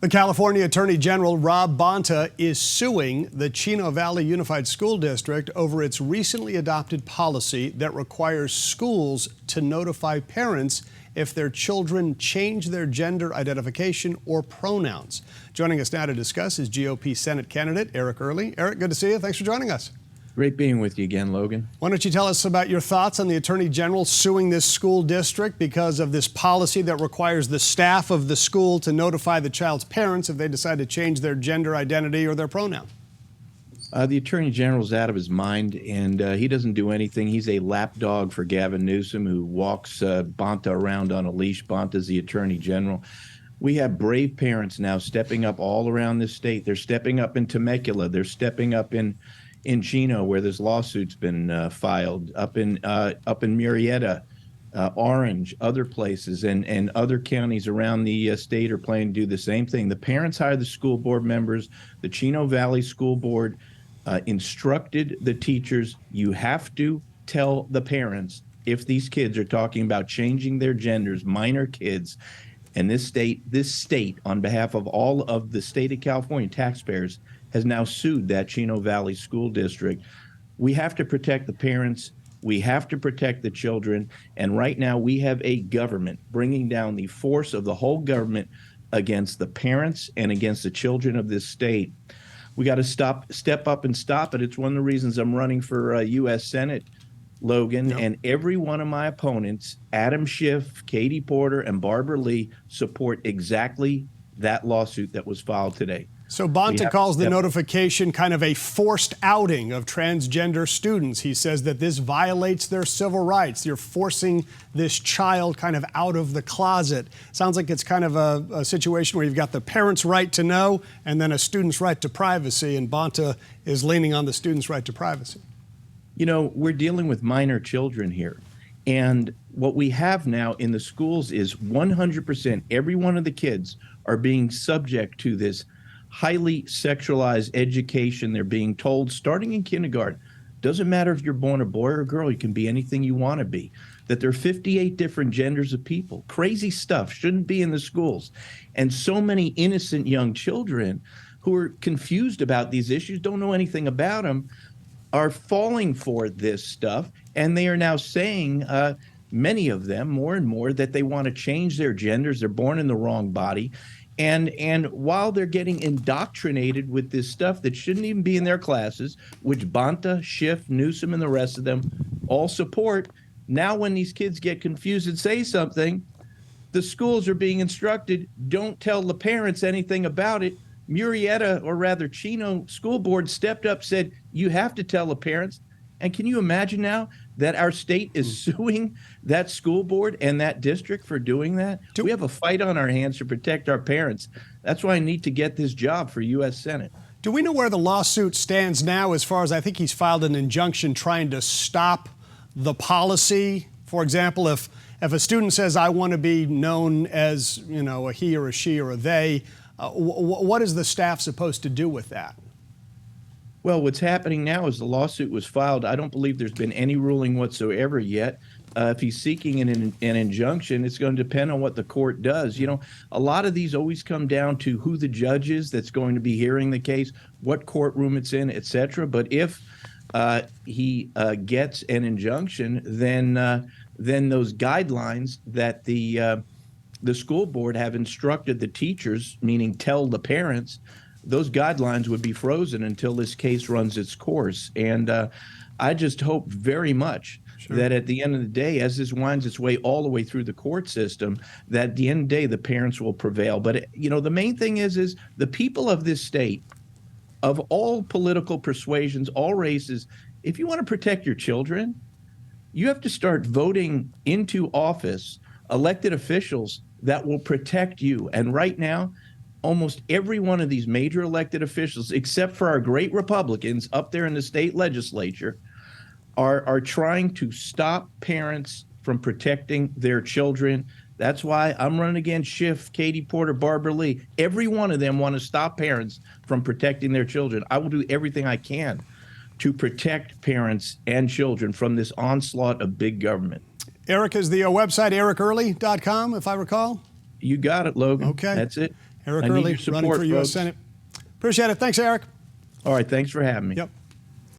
The California Attorney General Rob Bonta is suing the Chino Valley Unified School District over its recently adopted policy that requires schools to notify parents if their children change their gender identification or pronouns. Joining us now to discuss is GOP Senate candidate Eric Early. Eric, good to see you. Thanks for joining us. Great being with you again, Logan. Why don't you tell us about your thoughts on the Attorney General suing this school district because of this policy that requires the staff of the school to notify the child's parents if they decide to change their gender identity or their pronoun? The Attorney General's out of his mind, and he doesn't do anything. He's a lapdog for Gavin Newsom, who walks Bonta around on a leash. Bonta's the Attorney General. We have brave parents now stepping up all around this state. They're stepping up in Temecula. They're stepping up in Chino, where this lawsuit's been filed, up in Murrieta, Orange, other places, and other counties around the state are planning to do the same thing. The parents hire the school board members. The Chino Valley School Board instructed the teachers, you have to tell the parents if these kids are talking about changing their genders, minor kids. And this state, on behalf of all of the state of California taxpayers, has now sued that Chino Valley School District. We have to protect the parents. We have to protect the children. And right now we have a government bringing down the force of the whole government against the parents and against the children of this state. We got to step up and stop it. It's one of the reasons I'm running for U.S. Senate, Logan. Yep. And every one of my opponents, Adam Schiff, Katie Porter, and Barbara Lee, support exactly that lawsuit that was filed today. So Bonta calls the notification kind of a forced outing of transgender students. He says that this violates their civil rights. You're forcing this child kind of out of the closet. Sounds like it's kind of a situation where you've got the parent's right to know and then a student's right to privacy, and Bonta is leaning on the student's right to privacy. You know, we're dealing with minor children here. And what we have now in the schools is 100%, every one of the kids are being subject to this highly sexualized education. They're being told, starting in kindergarten, doesn't matter if you're born a boy or a girl, you can be anything you want to be, that there are 58 different genders of people. Crazy stuff shouldn't be in the schools. And so many innocent young children who are confused about these issues, don't know anything about them, are falling for this stuff. And they are now saying, many of them more and more, that they want to change their genders. They're born in the wrong body. And while they're getting indoctrinated with this stuff that shouldn't even be in their classes, which Bonta, Schiff, Newsom, and the rest of them all support, now when these kids get confused and say something, the schools are being instructed, don't tell the parents anything about it. Murrieta, or rather Chino School Board, stepped up, said, you have to tell the parents. And can you imagine now that our state is suing that school board and that district for doing that? We have a fight on our hands to protect our parents. That's why I need to get this job for U.S. Senate. Do we know where the lawsuit stands now as far as, I think he's filed an injunction trying to stop the policy? For example, if a student says, I want to be known as, you know, a he or a she or a they, what is the staff supposed to do with that? Well, what's happening now is the lawsuit was filed. I don't believe there's been any ruling whatsoever yet. If he's seeking an injunction, it's going to depend on what the court does. You know, a lot of these always come down to who the judge is that's going to be hearing the case, what courtroom it's in, et cetera. But if he gets an injunction, then those guidelines that the school board have instructed the teachers, meaning tell the parents, those guidelines would be frozen until this case runs its course. And I just hope very much that at the end of the day, as this winds its way all the way through the court system, that at the end of the day, the parents will prevail. But, you know, the main thing is the people of this state, of all political persuasions, all races, if you want to protect your children, you have to start voting into office elected officials that will protect you. And right now, almost every one of these major elected officials, except for our great Republicans up there in the state legislature, are trying to stop parents from protecting their children. That's why I'm running against Schiff, Katie Porter, Barbara Lee. Every one of them want to stop parents from protecting their children. I will do everything I can to protect parents and children from this onslaught of big government. Eric, is the website ericearly.com, if I recall? You got it, Logan. Okay. That's it. Eric I need Early, your support, running for U.S. folks. Senate. Appreciate it. Thanks, Eric. All right, thanks for having me. Yep.